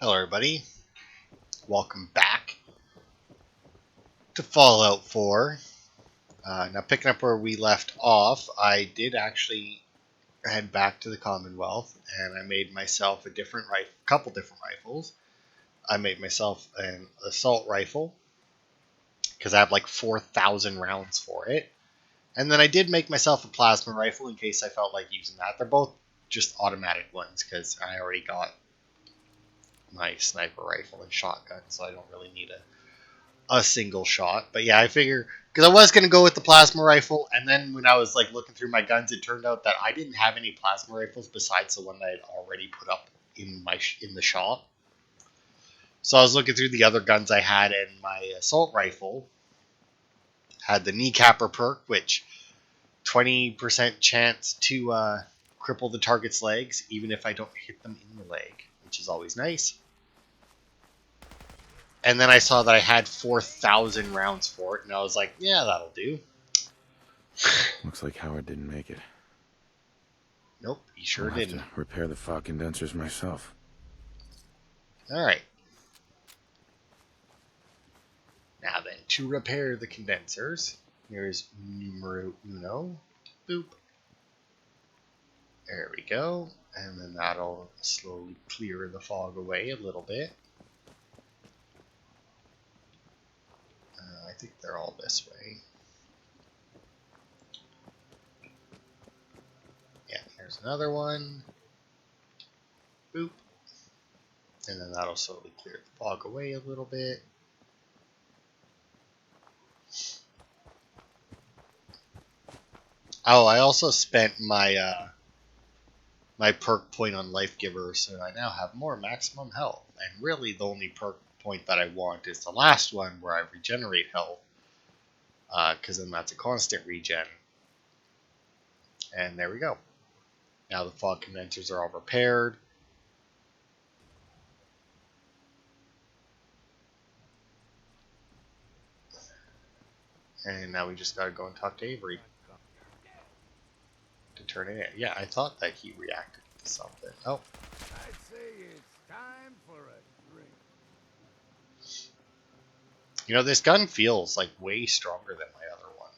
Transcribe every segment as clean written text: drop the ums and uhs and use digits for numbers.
Hello everybody, welcome back to Fallout 4. Now picking up where we left off, I did actually head back to the Commonwealth and I made myself a couple different rifles. I made myself an assault rifle because I have like 4,000 rounds for it. And then I did make myself a plasma rifle in case I felt like using that. They're both just automatic ones because I already got my sniper rifle and shotgun, so I don't really need a single shot. But yeah, I figure because I was gonna go with the plasma rifle, and then when I was like looking through my guns, it turned out that I didn't have any plasma rifles besides the one that I had already put up in the shop. So I was looking through the other guns I had, and my assault rifle had the kneecapper perk, which 20% chance to cripple the target's legs, even if I don't hit them in the leg, which is always nice. And then I saw that I had 4,000 rounds for it, and I was like, yeah, that'll do. Looks like Howard didn't make it. Nope, he sure I'll have didn't. to repair the fog condensers myself. Alright. Now then, to repair the condensers, here's numero uno. Boop. There we go. And then that'll slowly clear the fog away a little bit. I think they're all this way. Yeah, here's another one. Boop. And then that'll slowly clear the fog away a little bit. Oh, I also spent my my perk point on Life Giver, so I now have more maximum health. And really, the only perk point that I want is the last one, where I regenerate health, because then that's a constant regen. And there we go. Now the fog condensers are all repaired. And now we just gotta go and talk to Avery to turn it in. Yeah, I thought that he reacted to something. Oh. I'd say it's time for a drink. You know, this gun feels like way stronger than my other one.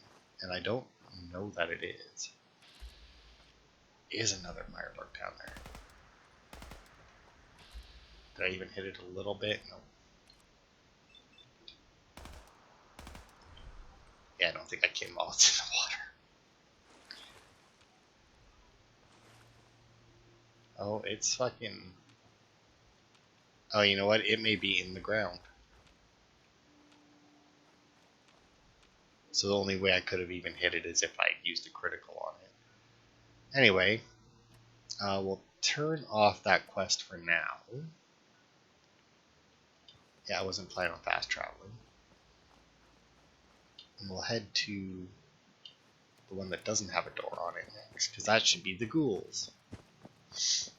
And I don't know that it is. Is another Mirelurk down there. Did I even hit it a little bit? No. Yeah, I don't think I came while it's in the water. Oh, it's fucking... Oh, you know what? It may be in the ground. So the only way I could have even hit it is if I used a critical on it. Anyway, we'll turn off that quest for now. Yeah, I wasn't planning on fast traveling. And we'll head to the one that doesn't have a door on it next, because that should be the ghouls. What's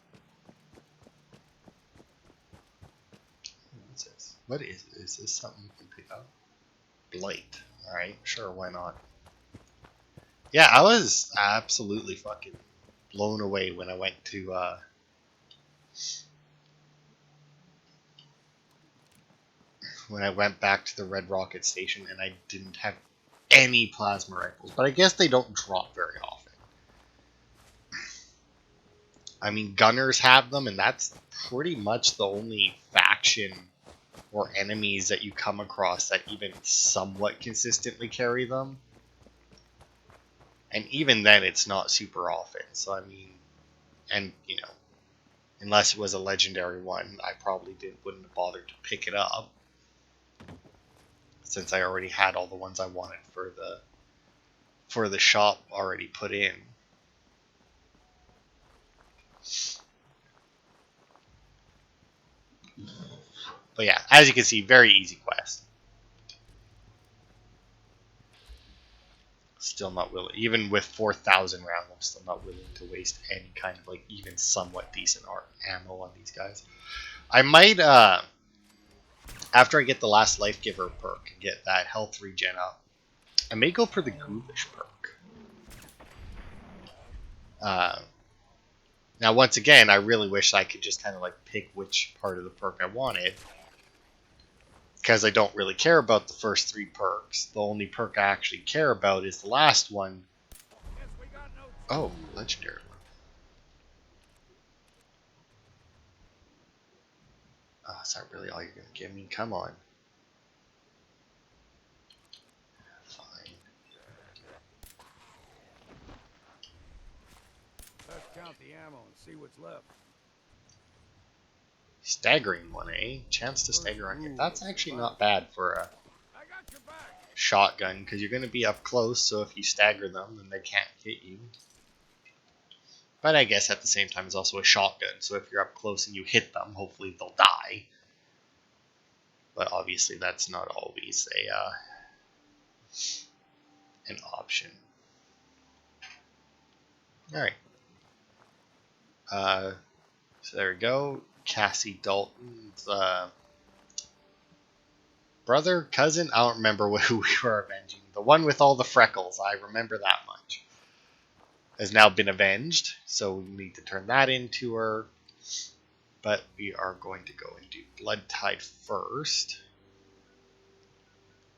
this? What is it? Is this something you can pick up? Blight. Alright, sure, why not? Yeah, I was absolutely fucking blown away when I went to when I went back to the Red Rocket Station and I didn't have any plasma rifles. But I guess they don't drop very often. I mean, gunners have them, and that's pretty much the only faction or enemies that you come across that even somewhat consistently carry them. And even then, it's not super often. So, I mean, and, you know, unless it was a legendary one, I probably wouldn't have bothered to pick it up, since I already had all the ones I wanted for the shop already put in. But yeah, as you can see, very easy quest. Still not willing, even with 4,000 rounds, I'm still not willing to waste any kind of like even somewhat decent ammo on these guys. I might, after I get the last Life Giver perk and get that health regen up, I may go for the Ghoulish perk. Now, once again, I really wish I could just kind of like pick which part of the perk I wanted, because I don't really care about the first 3 perks. The only perk I actually care about is the last one. Guess we got no Oh, legendary. Oh, is that really all you're going to give me? Come on. Fine. Let's count the ammo and see what's left. Staggering one, eh? Chance to stagger on hit. That's actually not bad for a I got your back. shotgun, because you're going to be up close, so if you stagger them, then they can't hit you. But I guess at the same time, it's also a shotgun, so if you're up close and you hit them, hopefully they'll die. But obviously that's not always an option. Alright. So there we go. Cassie Dalton's brother, cousin, I don't remember who we were avenging. The one with all the freckles, I remember that much. Has now been avenged, so we need to turn that into her. But we are going to go and do Blood Tide first.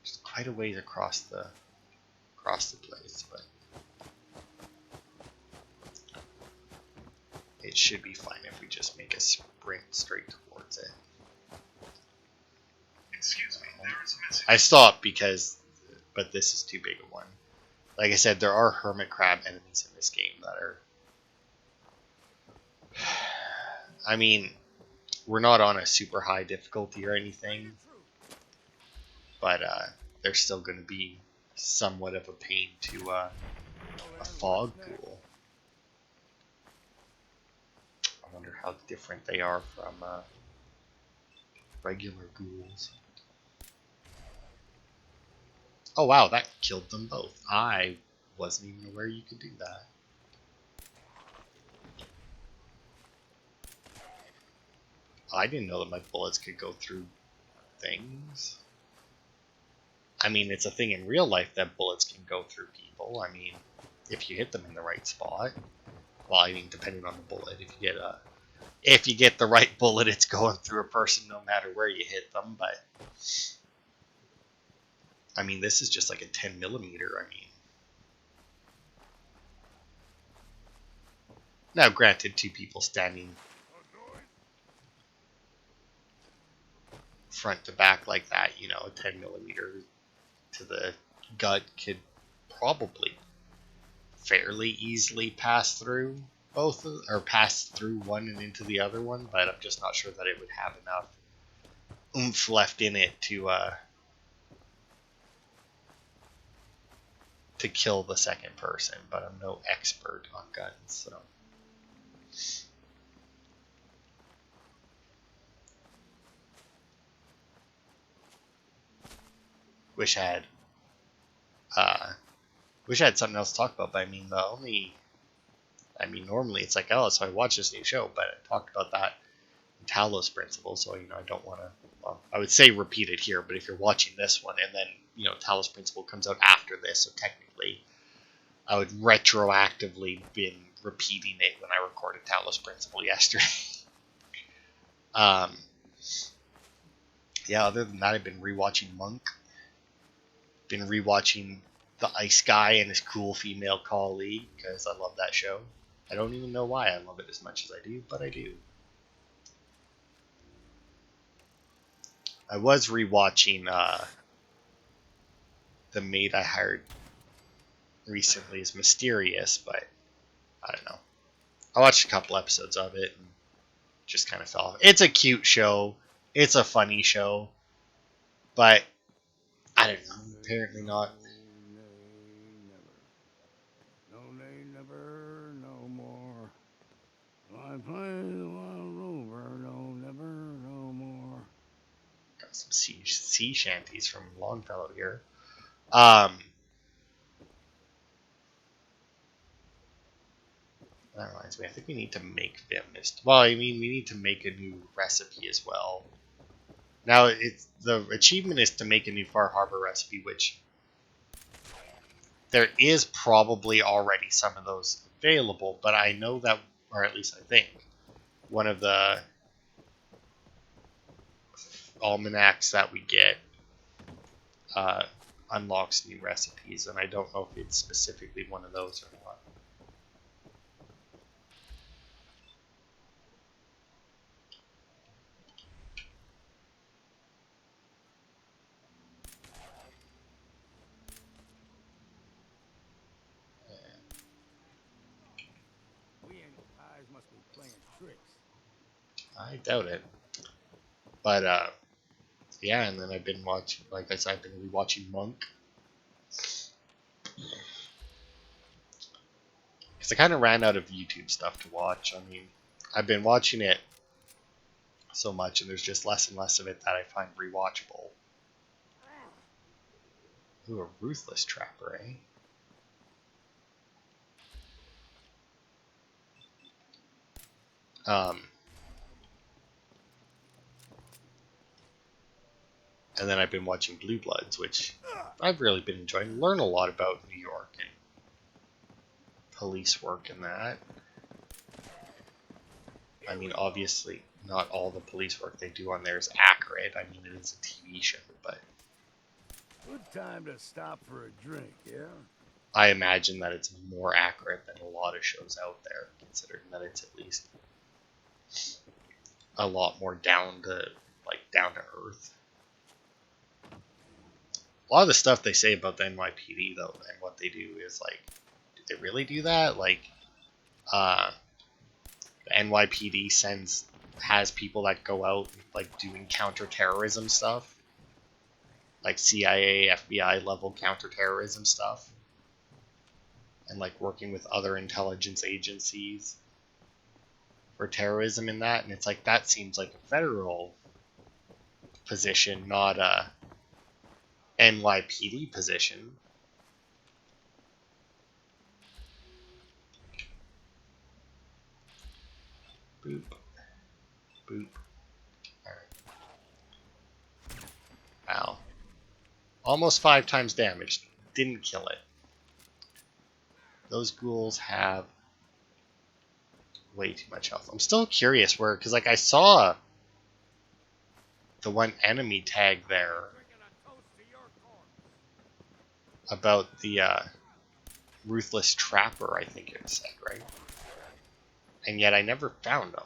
It's quite a ways across the place, but it should be fine if we just make a sprint straight towards it. Excuse me, there is a message. I stopped but this is too big a one. Like I said, there are hermit crab enemies in this game that are... I mean, we're not on a super high difficulty or anything, but they're still going to be somewhat of a pain to a fog ghoul. I wonder how different they are from regular ghouls. Oh wow, that killed them both. I wasn't even aware you could do that. I didn't know that my bullets could go through things. I mean, it's a thing in real life that bullets can go through people. I mean, if you hit them in the right spot. Well, I mean, depending on the bullet. If you get the right bullet, it's going through a person no matter where you hit them. But I mean, this is just like a 10 millimeter. I mean, now granted, 2 people standing front to back like that, you know, a 10 millimeter to the gut could probably fairly easily pass through both, or pass through one and into the other one, but I'm just not sure that it would have enough oomph left in it to kill the second person. But I'm no expert on guns, so. Wish I had something else to talk about, but I mean, normally it's like, oh, so I watched this new show, but I talked about that in Talos Principle, so, you know, I don't want to, well, I would say repeat it here, but if you're watching this one, and then, you know, Talos Principle comes out after this, so technically, I would retroactively been repeating it when I recorded Talos Principle yesterday. Yeah, other than that, I've been rewatching Monk. Been rewatching The Ice Guy and his cool female colleague, because I love that show. I don't even know why I love it as much as I do, but I do. I was rewatching The Maid I Hired recently is Mysterious, but I don't know. I watched a couple episodes of it and just kind of fell off. It's a cute show. It's a funny show. But I don't know. Apparently not. No, nay, never, no more. I play the wild rover, no, never, no more. Got some sea shanties from Longfellow here. That reminds me, I think we need to make Vim Mist. Well, I mean, we need to make a new recipe as well. Now, the achievement is to make a new Far Harbor recipe, which there is probably already some of those available, but I know that or at least I think, one of the almanacs that we get uh, unlocks new recipes, and I don't know if it's specifically one of those or not. We and eyes must be playing tricks. I doubt it. But yeah, and then I've been watching, like I said, I've been rewatching Monk. Because I kind of ran out of YouTube stuff to watch. I mean, I've been watching it so much, and there's just less and less of it that I find rewatchable. Ooh, a ruthless trapper, eh? Um, and then I've been watching Blue Bloods, which I've really been enjoying. Learn a lot about New York and police work and that. I mean, obviously, not all the police work they do on there is accurate. I mean, it is a TV show, but Good time to stop for a drink, yeah? I imagine that it's more accurate than a lot of shows out there, considering that it's at least a lot more down to earth. A lot of the stuff they say about the NYPD though, and what they do is like, do they really do that? Like, the NYPD has people that go out like doing counterterrorism stuff, like CIA, FBI level counterterrorism stuff, and like working with other intelligence agencies for terrorism in that. And it's like, that seems like a federal position, not a NYPD position. Boop. Boop. Alright. Wow. Almost 5 times damage. Didn't kill it. Those ghouls have way too much health. I'm still curious where, because like I saw the one enemy tag there about the ruthless trapper, I think it said, right? And yet I never found them.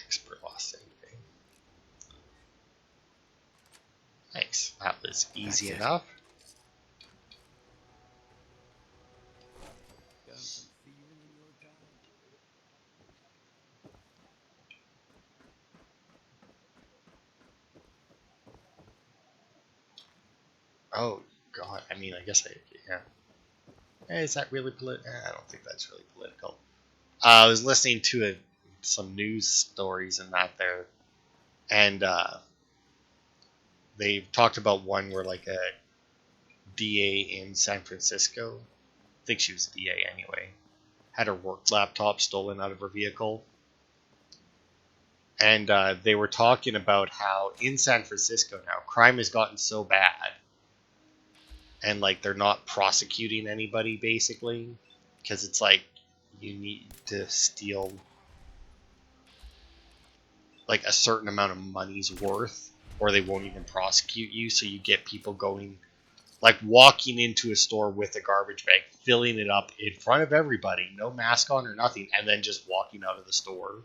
Expert lost saving. Nice. That was easy enough. Done some thieving in your time? Oh, God. I mean, I guess yeah. Hey, is that really political? I don't think that's really political. I was listening to some news stories and that there, and they talked about one where like a DA in San Francisco, I think she was a DA anyway, had her work laptop stolen out of her vehicle. And they were talking about how in San Francisco now, crime has gotten so bad, and like they're not prosecuting anybody basically, because it's like you need to steal like a certain amount of money's worth, or they won't even prosecute you. So you get people going, like walking into a store with a garbage bag, filling it up in front of everybody, no mask on or nothing, and then just walking out of the store.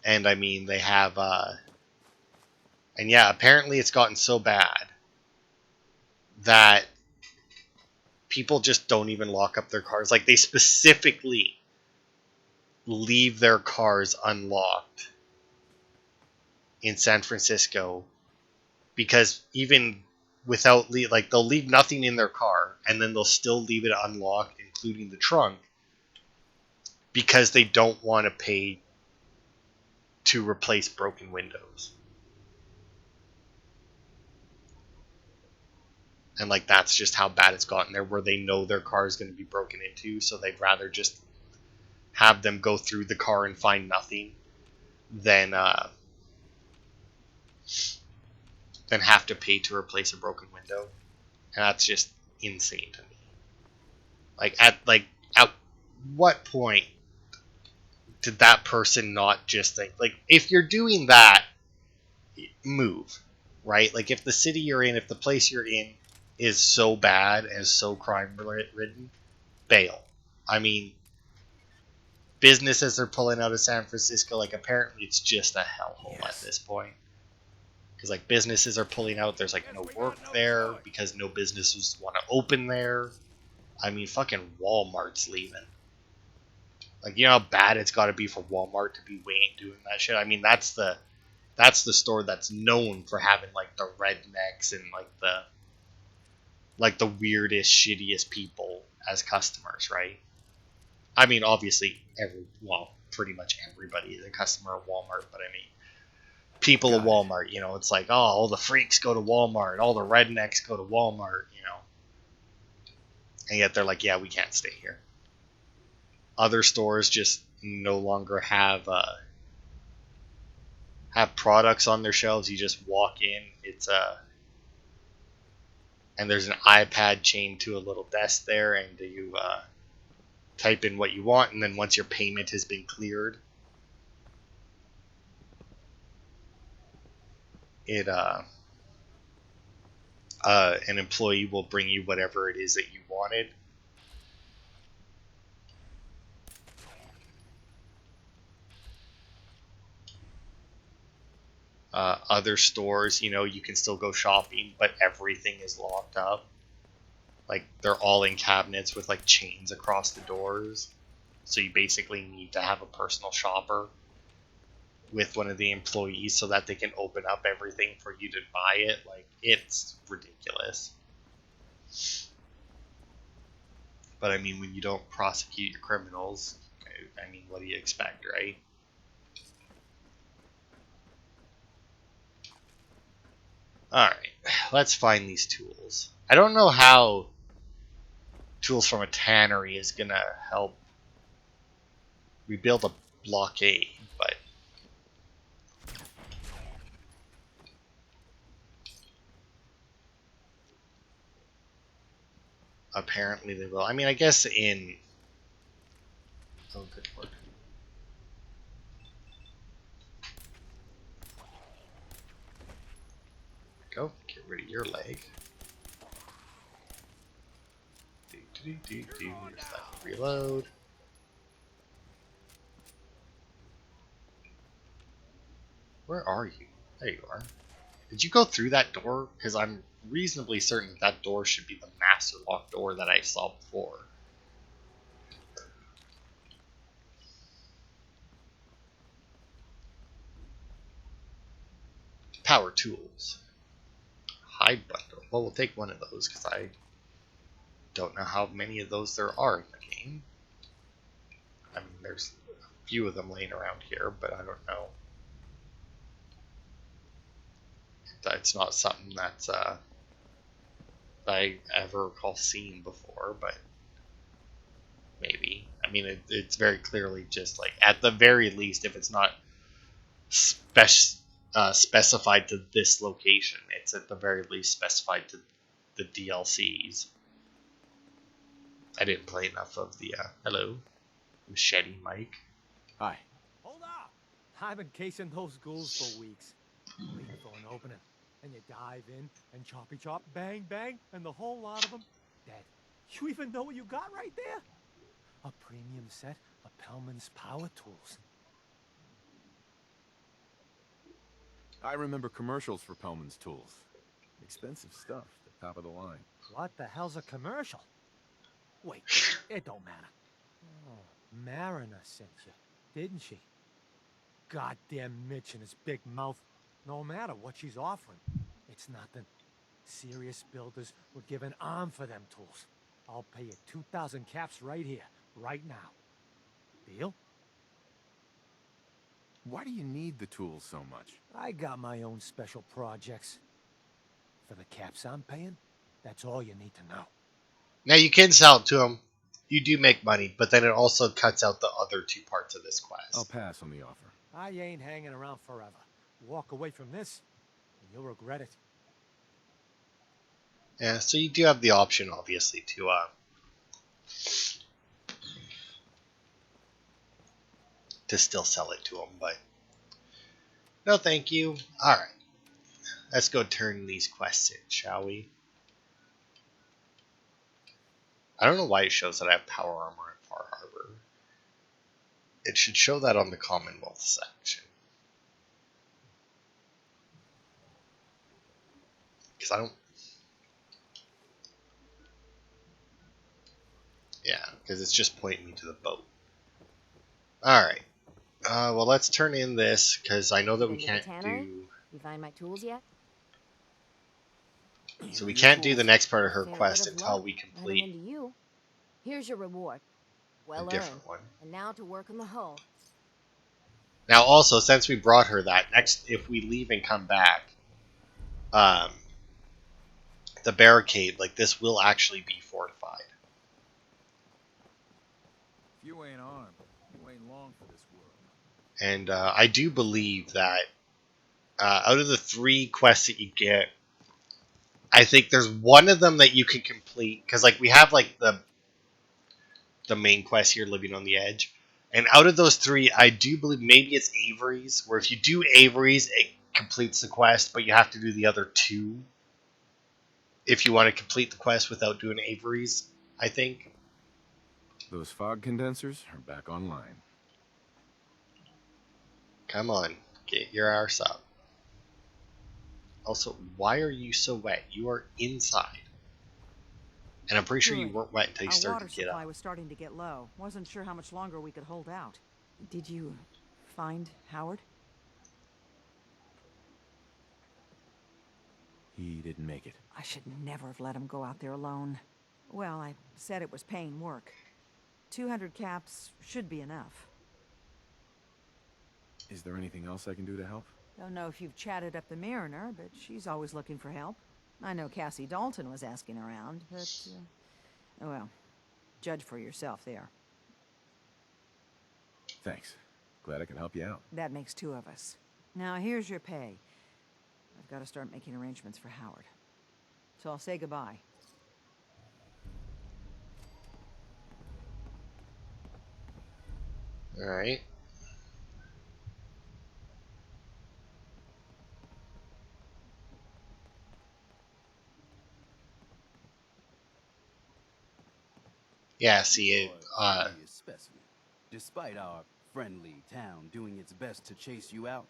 And I mean, they have, and yeah, apparently it's gotten so bad that people just don't even lock up their cars. Like, they specifically leave their cars unlocked in San Francisco, because even without, like, they'll leave nothing in their car and then they'll still leave it unlocked, including the trunk, because they don't want to pay to replace broken windows. And like, that's just how bad it's gotten there, where they know their car is going to be broken into, so they'd rather just have them go through the car and find nothing, than have to pay to replace a broken window, and that's just insane to me. At what point did that person not just think, like, if you're doing that, move, right? Like, if the city you're in, if the place you're in is so bad and so crime ridden, bail. I mean, businesses are pulling out of San Francisco. Like, apparently it's just a hellhole at this point. Because, like, businesses are pulling out. There's, like, no work there because no businesses want to open there. I mean, fucking Walmart's leaving. Like, you know how bad it's got to be for Walmart to be doing that shit? I mean, that's the store that's known for having, like, the rednecks and, like the weirdest, shittiest people as customers, right? I mean, obviously, pretty much everybody is a customer of Walmart, but I mean, people of Walmart, you know, it's like, oh, all the freaks go to Walmart, all the rednecks go to Walmart, you know, and yet they're like, yeah, we can't stay here. Other stores just no longer have products on their shelves. You just walk in, and there's an iPad chained to a little desk there, and you type in what you want, and then once your payment has been cleared, an employee will bring you whatever it is that you wanted. Other stores, you know, you can still go shopping, but everything is locked up. Like, they're all in cabinets with, like, chains across the doors. So you basically need to have a personal shopper with one of the employees so that they can open up everything for you to buy it. Like, it's ridiculous. But I mean, when you don't prosecute your criminals, I mean, what do you expect, right? Alright, let's find these tools. I don't know how tools from a tannery is gonna help rebuild a blockade, but apparently they will. I mean, I guess in... Oh, good lord. Go. Get rid of your leg. Reload. Where are you? There you are. Did you go through that door? Because I'm reasonably certain that door should be the master lock door that I saw before. Power tools. Hide bundle. Well, we'll take one of those because I don't know how many of those there are in the game. I mean, there's a few of them laying around here, but I don't know. It's not something that's that I ever recall seeing before, but maybe. I mean, it's very clearly just like, at the very least, if it's not specified to this location, it's at the very least specified to the DLCs. I didn't play enough of the hello, Machete Mike. Hi. Hold up! I've been casing those ghouls for weeks, waiting for an opening. And you dive in and choppy chop, bang bang, and the whole lot of them dead. You even know what you got right there? A premium set of Pellman's power tools. I remember commercials for Pellman's tools. Expensive stuff, the top of the line. What the hell's a commercial? Wait, it don't matter. Oh, Mariner sent you, didn't she? Goddamn Mitch and his big mouth. No matter what she's offering, it's nothing. Serious builders would give an arm for them tools. I'll pay you 2,000 caps right here, right now. Deal? Why do you need the tools so much? I got my own special projects. For the caps I'm paying, that's all you need to know. Now, you can sell it to them. You do make money, but then it also cuts out the other two parts of this quest. I'll pass on the offer. I ain't hanging around forever. Walk away from this, and you'll regret it. Yeah, so you do have the option, obviously, to still sell it to him, but no, thank you. All right, let's go turn these quests in, shall we? I don't know why it shows that I have power armor at Far Harbor. It should show that on the Commonwealth section. Because I don't... Yeah, because it's just pointing me to the boat. Alright. Well, let's turn in this, because I know that we Been to the can't tannery? do... You find my tools yet? So Here we are your can't do the tools. next part of her Fair bit quest of until luck we running complete into you. Here's your reward. a Well earned. different one. And now to work on the hull. Now, also, since we brought her that, next, if we leave and come back, um, the barricade, like, this will actually be fortified. If you ain't armed, you ain't long for this world. And I do believe that out of the 3 quests that you get, I think there's one of them that you can complete, because, like, we have, like, the main quest here, Living on the Edge. And out of those 3, I do believe maybe it's Avery's, where if you do Avery's, it completes the quest, but you have to do the other 2 if you want to complete the quest without doing Avery's, I think. Those fog condensers are back online. Come on, get your arse up. Also, why are you so wet? You are inside. And I'm pretty sure you Good. weren't wet until you Our started water to get supply up. was starting to get low. Wasn't sure how much longer we could hold out. Did you find Howard? He didn't make it. I should never have let him go out there alone. Well, I said it was paying work. 200 caps should be enough. Is there anything else I can do to help? Don't know if you've chatted up the Mariner, but she's always looking for help. I know Cassie Dalton was asking around, but, well, judge for yourself there. Thanks. Glad I could help you out. That makes 2 of us. Now, here's your pay. I've got to start making arrangements for Howard. So I'll say goodbye. Alright. Yeah, see it. You're a curious specimen. Despite our friendly town doing its best to chase you out,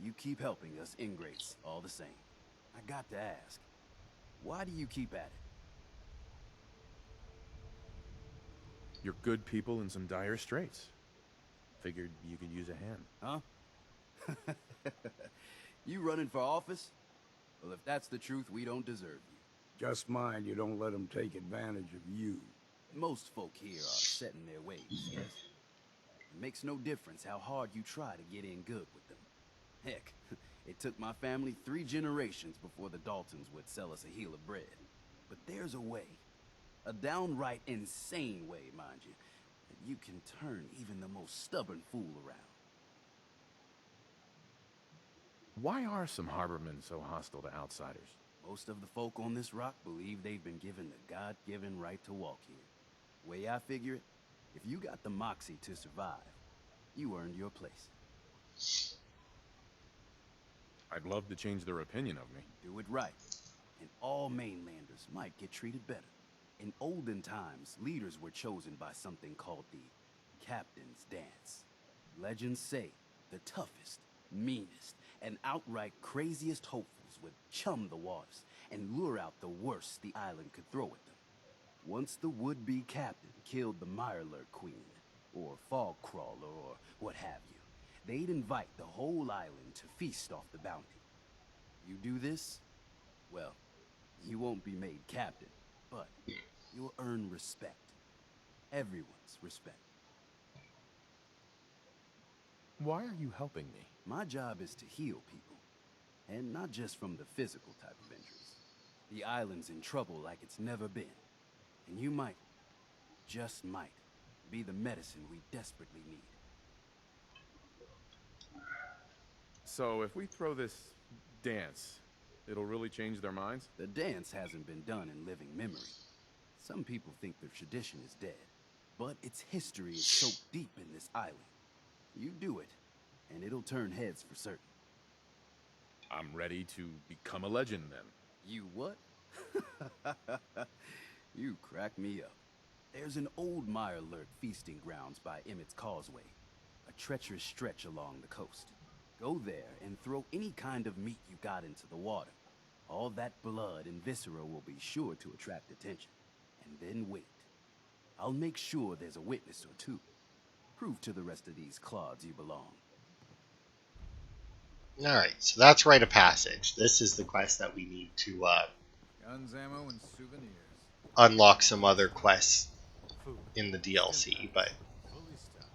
you keep helping us ingrates all the same. I got to ask, why do you keep at it? You're good people in some dire straits. Figured you could use a hand. Huh? You running for office? Well, if that's the truth, we don't deserve you. Just mind you don't let them take advantage of you. Most folk here are set in their ways, yes? It makes no difference how hard you try to get in good with them. Heck, it took my family 3 generations before the Daltons would sell us a heel of bread. But there's a way, a downright insane way, mind you, that you can turn even the most stubborn fool around. Why are some Harbormen so hostile to outsiders? Most of the folk on this rock believe they've been given the God-given right to walk here. Way I figure it, if you got the moxie to survive, you earned your place. I'd love to change their opinion of me. Do it right, and all mainlanders might get treated better. In olden times, leaders were chosen by something called the Captain's Dance. Legends say the toughest, meanest, and outright craziest hopefuls would chum the waters and lure out the worst the island could throw at them. Once the would-be captain killed the Mirelurk Queen, or Fog Crawler, or what have you, they'd invite the whole island to feast off the bounty. You do this, well, you won't be made captain, but you'll earn respect. Everyone's respect. Why are you helping me? My job is to heal people, and not just from the physical type of injuries. The island's in trouble like it's never been, and you might, just might, be the medicine we desperately need. So if we throw this dance, it'll really change their minds? The dance hasn't been done in living memory. Some people think the tradition is dead, but its history is soaked deep in this island. You do it, and it'll turn heads for certain. I'm ready to become a legend then. You what? You crack me up. There's an old Mirelurk feasting grounds by Emmett's Causeway, a treacherous stretch along the coast. Go there and throw any kind of meat you got into the water. All that blood and viscera will be sure to attract attention. And then wait. I'll make sure there's a witness or two. Prove to the rest of these clods you belong. Alright, so that's Rite of Passage. This is the quest that we need to Guns, ammo, and souvenirs. unlock some other quests Food. in the DLC, but Fully stocked.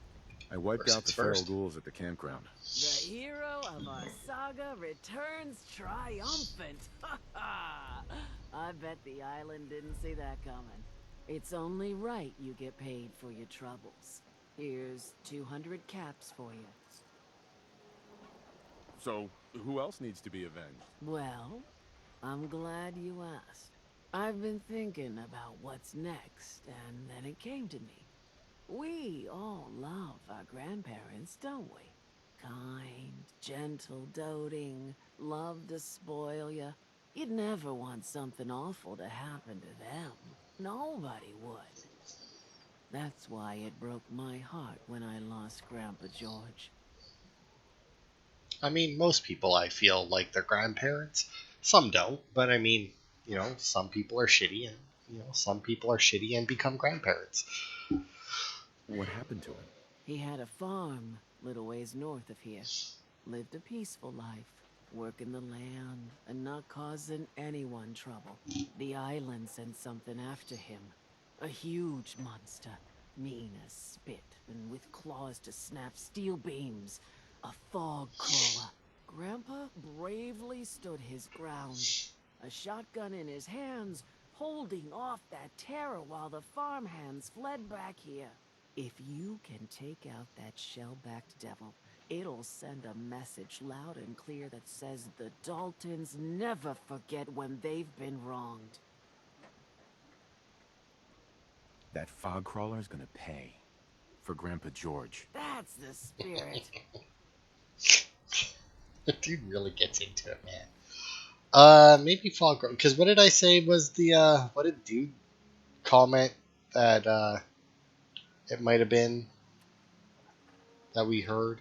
I wiped First out the things feral first. ghouls at the campground. The hero of our saga returns triumphant. I bet the island didn't see that coming. It's only right you get paid for your troubles. Here's 200 caps for you. So, who else needs to be avenged? Well, I'm glad you asked. I've been thinking about what's next, and then it came to me. We all love our grandparents, don't we? Kind, gentle, doting, love to spoil you. You'd never want something awful to happen to them. Nobody would. That's why it broke my heart when I lost Grandpa George. I mean, most people I feel like their grandparents. Some don't, but I mean, some people are shitty, and some people are shitty and become grandparents. What happened to him? He had a farm, little ways north of here. Lived a peaceful life, working the land and not causing anyone trouble. The island sent something after him. A huge monster, mean as spit and with claws to snap steel beams. A fog crawler. Grandpa bravely stood his ground. A shotgun in his hands, holding off that terror while the farmhands fled back here. If you can take out that shell-backed devil, it'll send a message loud and clear that says the Daltons never forget when they've been wronged. That fog crawler's gonna pay. For Grandpa George. That's the spirit. The dude really gets into it, man. Maybe Fog, because what did I say was what did dude comment that it might have been that we heard?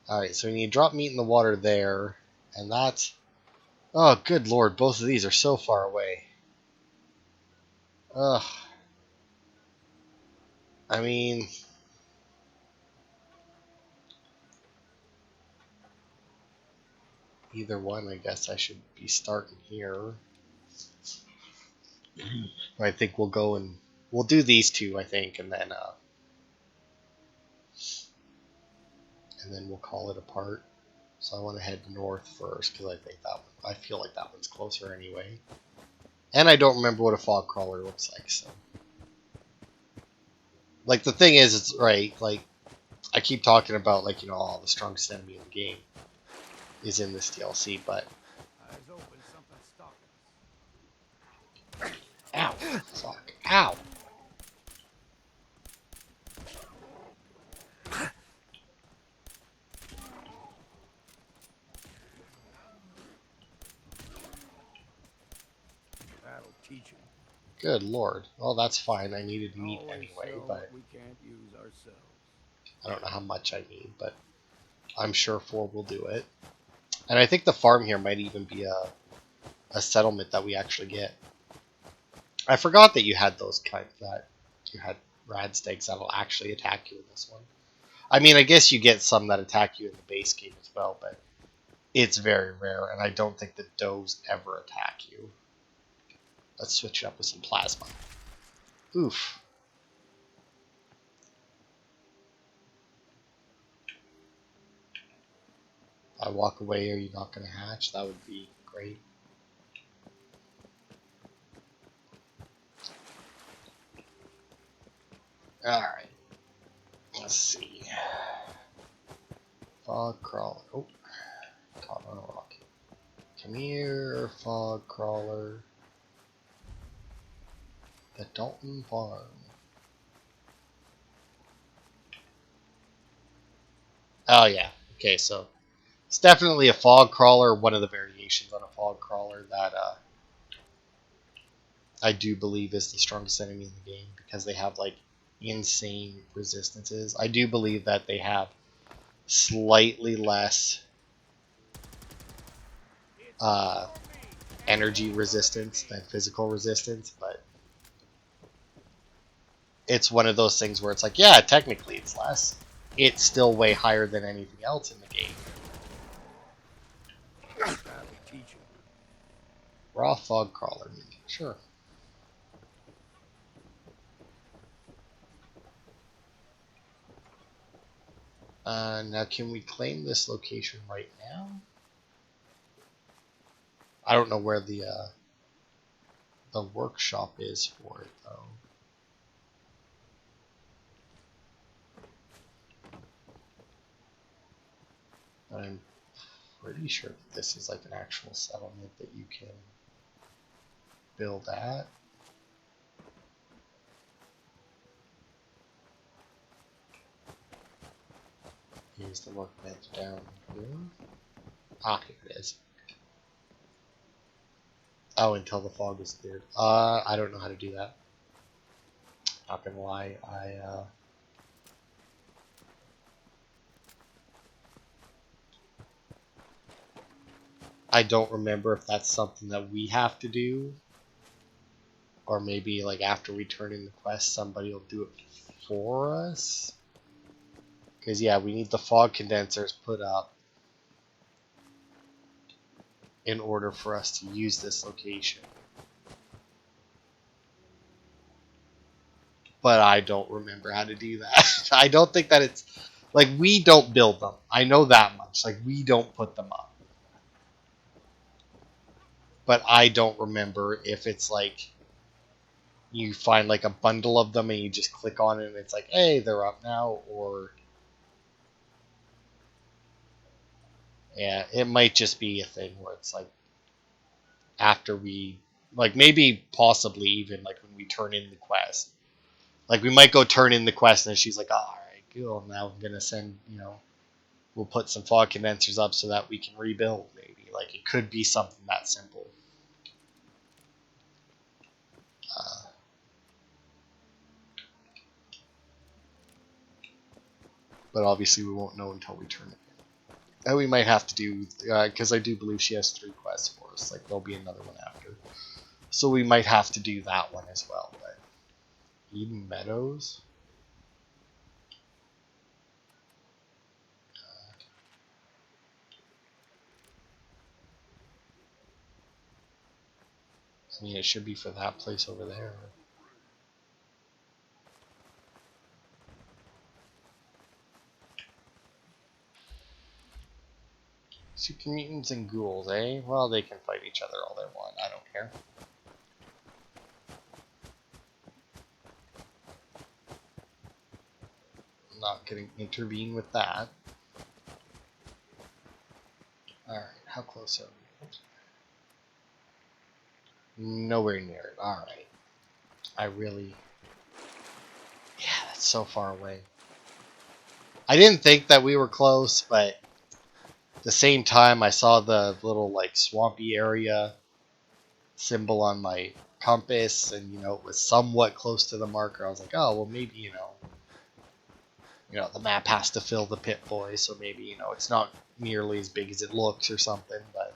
Alright, so when you drop meat in the water there, and that's, oh good lord, both of these are so far away. Ugh. I mean, either one, I guess I should be starting here. I think we'll go and we'll do these two, I think, and then we'll call it a part. So I want to head north first because I feel like that one's closer anyway. And I don't remember what a fog crawler looks like, so. Like, the thing is, it's right, like, I keep talking about, like, all the strongest enemy in the game is in this DLC, but. Eyes open, something stalking us. Ow! Fuck. Ow! That'll teach him. Good lord. Well, that's fine. I needed meat Always anyway, sell but what we can't use ourselves. I don't know how much I need, but I'm sure 4 will do it. And I think the farm here might even be a settlement that we actually get. I forgot that you had those that you had radstags that'll actually attack you in this one. I mean, I guess you get some that attack you in the base game as well, but it's very rare, and I don't think the does ever attack you. Let's switch it up with some plasma. Oof. If I walk away, are you not going to hatch? That would be great. Alright. Let's see. Fog crawler. Oh, Come here, fog crawler. The Dalton Farm. Oh yeah. Okay, so it's definitely a fog crawler, one of the variations on a fog crawler that I do believe is the strongest enemy in the game because they have like insane resistances. I do believe that they have slightly less uh, energy resistance than physical resistance, but it's one of those things where it's like, yeah, technically it's less. It's still way higher than anything else in the game. Raw fog crawler, sure. Now, can we claim this location right now? I don't know where the workshop is for it though. But I'm pretty sure that this is like an actual settlement that you can build at. Here's the workbench down here. Ah, here it is. Oh, until the fog is cleared. I don't know how to do that. Not gonna lie, I don't remember if that's something that we have to do, or maybe like after we turn in the quest, somebody will do it for us. Because yeah, we need the fog condensers put up in order for us to use this location. But I don't remember how to do that. I don't think that it's like we don't build them. I know that much. Like we don't put them up. But I don't remember if it's like you find like a bundle of them and you just click on it and it's like, hey, they're up now, or yeah, it might just be a thing where it's like after we like maybe possibly even like when we turn in the quest. Like we might go turn in the quest and she's like, oh, all right, cool. Now I'm gonna send, we'll put some fog condensers up so that we can rebuild. Maybe like it could be something that simple. Uh, but obviously we won't know until we turn it. And we might have to do because I do believe she has 3 quests for us. Like there'll be another one after, so we might have to do that one as well. But Eden Meadows. I mean, it should be for that place over there. Super mutants and ghouls, eh? Well, they can fight each other all they want. I don't care. I'm not gonna intervene with that. Alright, how close are we? Nowhere near it. Alright. I really... Yeah, that's so far away. I didn't think that we were close, but at the same time, I saw the little, like, swampy area symbol on my compass, and, it was somewhat close to the marker. I was like, oh, well, maybe, the map has to fill the Pit Boy, so maybe, it's not nearly as big as it looks or something, but...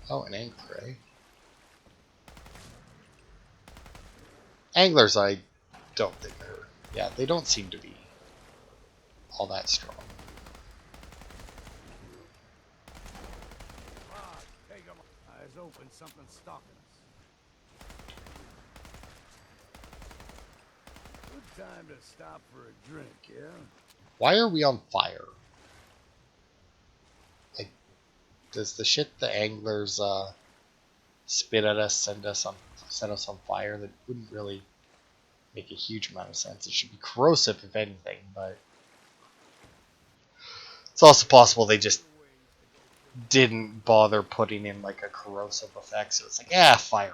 Oh, an anchor, eh? Anglers, I don't think are... Yeah, they don't seem to be all that strong. Eyes open, something's stalking us. Good time to stop for a drink, yeah? Why are we on fire? Like, does the shit the anglers spit at us set us on fire? That wouldn't really make a huge amount of sense. It should be corrosive if anything, but It's also possible they just didn't bother putting in like a corrosive effect, so it's like, yeah, fire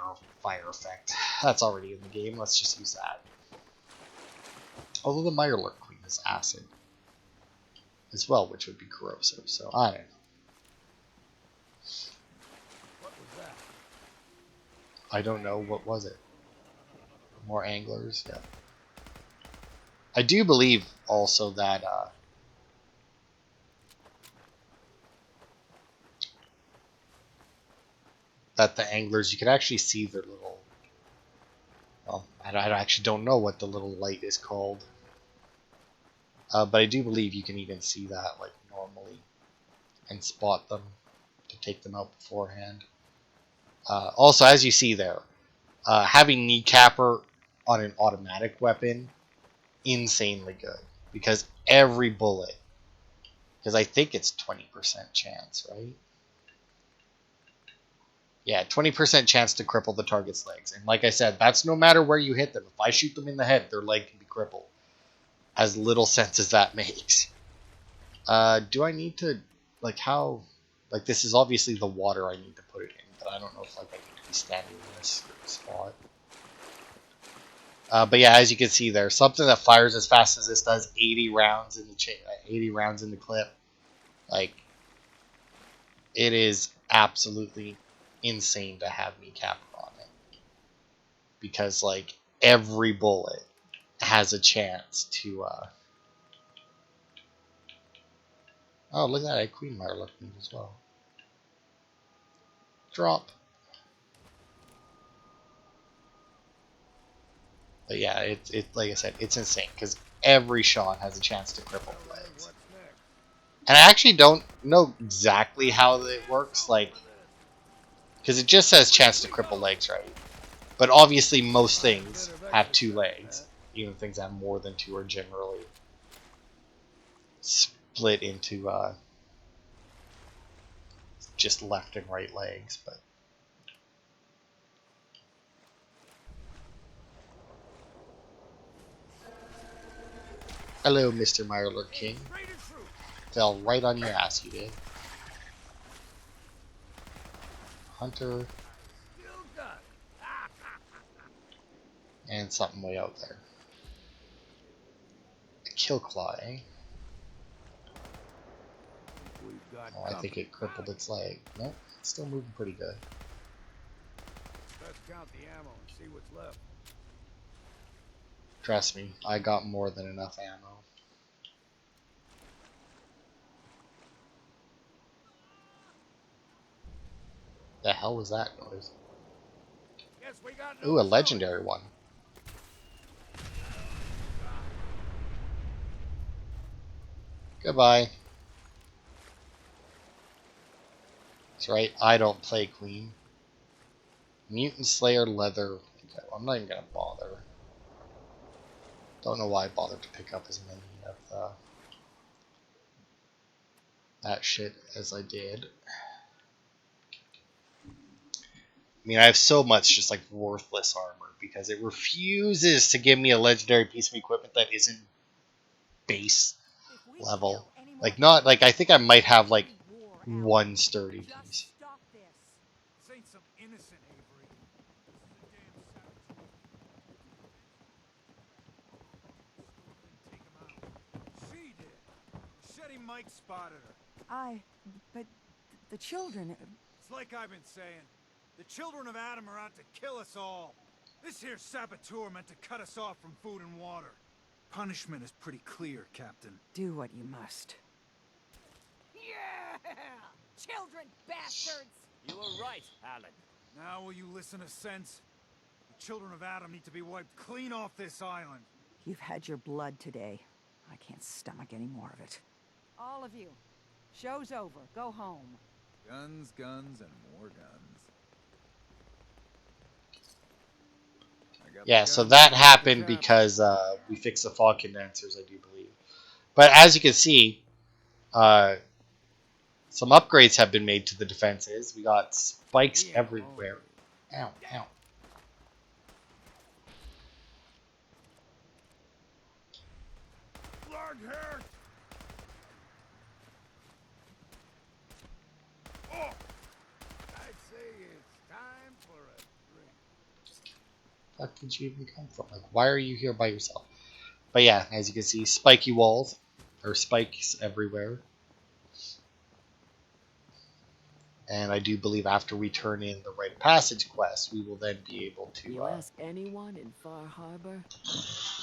effect. That's already in the game. Let's just use that. Although the Mirelurk Queen is acid as well, which would be corrosive. So I don't know. What was that? I don't know, what was it. More anglers, yeah. I do believe also that that the anglers, you can actually see their little. Well, I actually don't know what the little light is called, but I do believe you can even see that like normally and spot them to take them out beforehand. Also, as you see there, having kneecapper on an automatic weapon, insanely good because every bullet, because I think it's 20% chance, right? Yeah, 20% chance to cripple the target's legs. And like I said, that's no matter where you hit them. If I shoot them in the head, their leg can be crippled. As little sense as that makes. Do I need to, like how, like this is obviously the water I need to put it in, but I don't know if like I need to be standing in this spot. But yeah, as you can see there, something that fires as fast as this does 80 rounds in the 80 rounds in the clip. Like, it is absolutely insane to have kneecapper on it. Because, like, every bullet has a chance to, oh, look at that, I Queen Mire left me as well. Drop. But yeah, it like I said, it's insane, because every shot has a chance to cripple the legs. And I actually don't know exactly how it works, like, because it just says chance to cripple legs, right? But obviously most things have two legs. Even things that have more than two are generally split into just left and right legs. But hello, Mr. Mirelurk King. Fell right on your ass, you did. Hunter. And something way out there. A Killclaw, eh? Oh, I think it crippled its leg. Nope, it's still moving pretty good. Let's count the ammo and see what's left. Trust me, I got more than enough ammo. The hell was that noise? Guess we got Ooh, a no legendary one. Goodbye. That's right, I don't play Queen. Mutant Slayer Leather. Okay, well, I'm not even gonna bother. Don't know why I bothered to pick up as many of that shit as I did. I mean, I have so much just like worthless armor because it refuses to give me a legendary piece of equipment that isn't base level. Like, not like I think I might have like one sturdy piece. This ain't some innocent Avery. This is a damn saboteur. Take him out. She did. Shetty Mike spotted her. But the children... It's like I've been saying. The children of Adam are out to kill us all. This here saboteur meant to cut us off from food and water. Punishment is pretty clear, Captain. Do what you must. Yeah! Children bastards! You were right, Alan. Now will you listen to sense? The children of Adam need to be wiped clean off this island. You've had your blood today. I can't stomach any more of it. All of you. Show's over. Go home. Guns, guns, and more guns. Yeah, so that happened because we fixed the fog condensers, I do believe. But as you can see, some upgrades have been made to the defenses. We got spikes everywhere. Ow, ow. fuck did you even come from? Like, why are you here by yourself? But yeah, as you can see, spiky walls, or spikes everywhere. And I do believe after we turn in the Rite of Passage quest, we will then be able to. You ask anyone in Far Harbor,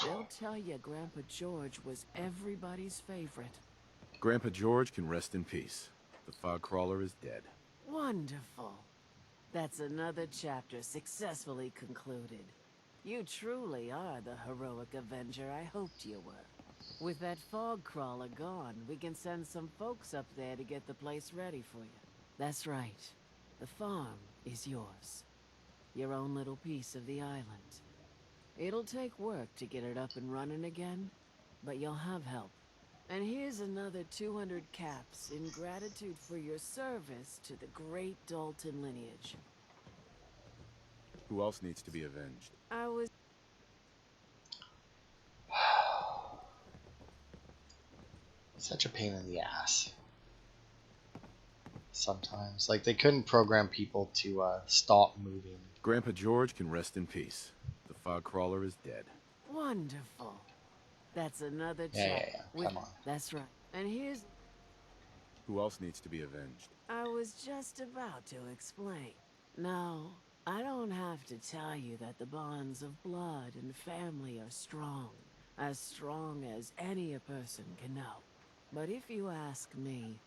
they'll tell you Grandpa George was everybody's favorite. Grandpa George can rest in peace. The fog crawler is dead. Wonderful. That's another chapter successfully concluded. You truly are the heroic Avenger I hoped you were. With that fog crawler gone, we can send some folks up there to get the place ready for you. That's right. The farm is yours. Your own little piece of the island. It'll take work to get it up and running again, but you'll have help. And here's another 200 caps in gratitude for your service to the great Dalton lineage. Who else needs to be avenged? I was... Such a pain in the ass. Sometimes. Like, they couldn't program people to stop moving. Grandpa George can rest in peace. The fog crawler is dead. Wonderful. That's another Yeah, chapter. come on. That's right. And here's... Who else needs to be avenged? I was just about to explain. No, I don't have to tell you that the bonds of blood and family are strong. As strong as any a person can know. But if you ask me,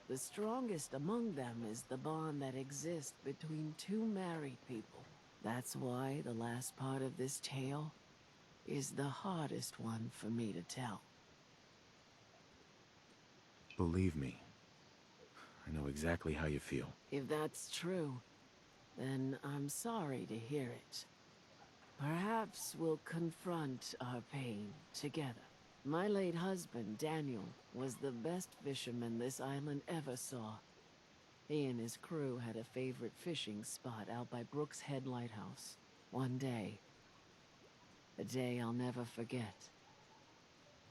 the strongest among them is the bond that exists between two married people. That's why the last part of this tale is the hardest one for me to tell. Believe me, I know exactly how you feel. If that's true, then I'm sorry to hear it. Perhaps we'll confront our pain together. My late husband, Daniel, was the best fisherman this island ever saw. He and his crew had a favorite fishing spot out by Brooks Head Lighthouse. One day, a day I'll never forget,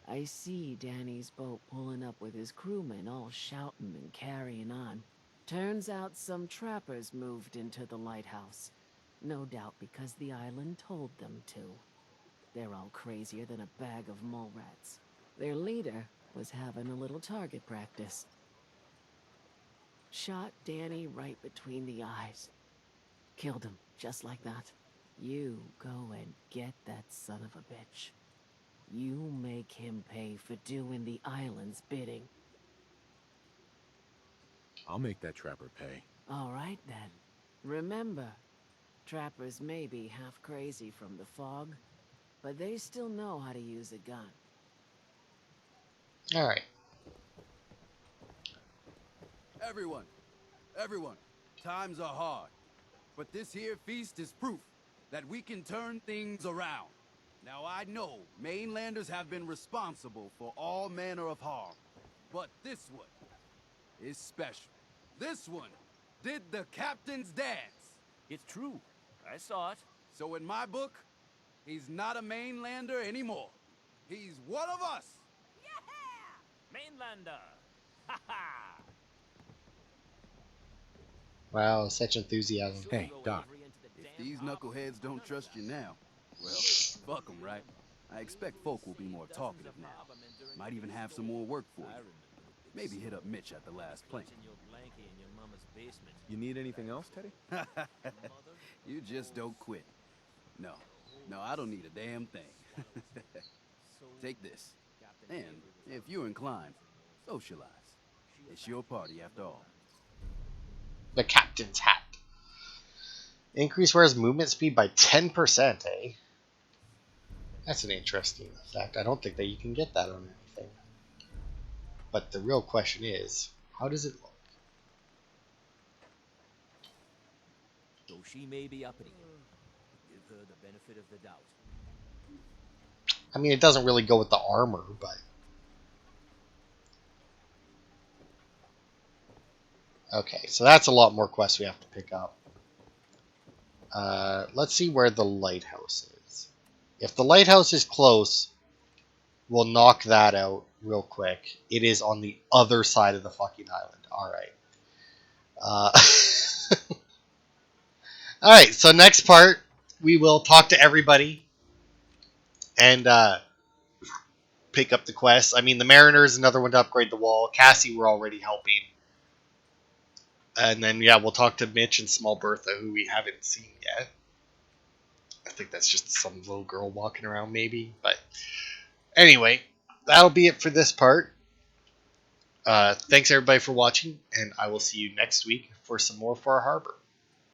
I see Danny's boat pulling up with his crewmen all shouting and carrying on. Turns out some trappers moved into the lighthouse. No doubt because the island told them to. They're all crazier than a bag of mole rats. Their leader was having a little target practice. Shot Danny right between the eyes. Killed him, just like that. You go and get that son of a bitch. You make him pay for doing the island's bidding. I'll make that trapper pay. All right, then. Remember, trappers may be half crazy from the fog, but they still know how to use a gun. Alright. Everyone, times are hard. But this here feast is proof that we can turn things around. Now I know mainlanders have been responsible for all manner of harm, but this one is special. This one did the captain's dance. It's true. I saw it. So in my book, he's not a mainlander anymore. He's one of us. Mainlander! Ha ha! Wow, such enthusiasm. Hey, Doc. If these knuckleheads don't trust you now, well, fuck them, right? I expect folk will be more talkative now. Might even have some more work for you. Maybe hit up Mitch at the last plane. You need anything else, Teddy? You just don't quit. No, I don't need a damn thing. Take this. And, if you're inclined, socialize. It's your party after all. The captain's hat. Increase wearer's movement speed by 10%, eh? That's an interesting fact. I don't think that you can get that on anything. But the real question is, how does it look? Though she may be uppity, give her the benefit of the doubt. I mean, it doesn't really go with the armor, but... Okay, so that's a lot more quests we have to pick up. Let's see where the lighthouse is. If the lighthouse is close, we'll knock that out real quick. It is on the other side of the fucking island. Alright. Alright, so next part, we will talk to everybody and pick up the quest. I mean, the Mariner is another one to upgrade the wall. Cassie, we're already helping. And then, yeah, we'll talk to Mitch and Small Bertha, who we haven't seen yet. I think that's just some little girl walking around, maybe. But anyway, that'll be it for this part. Thanks, everybody, for watching, and I will see you next week for some more for our harbor.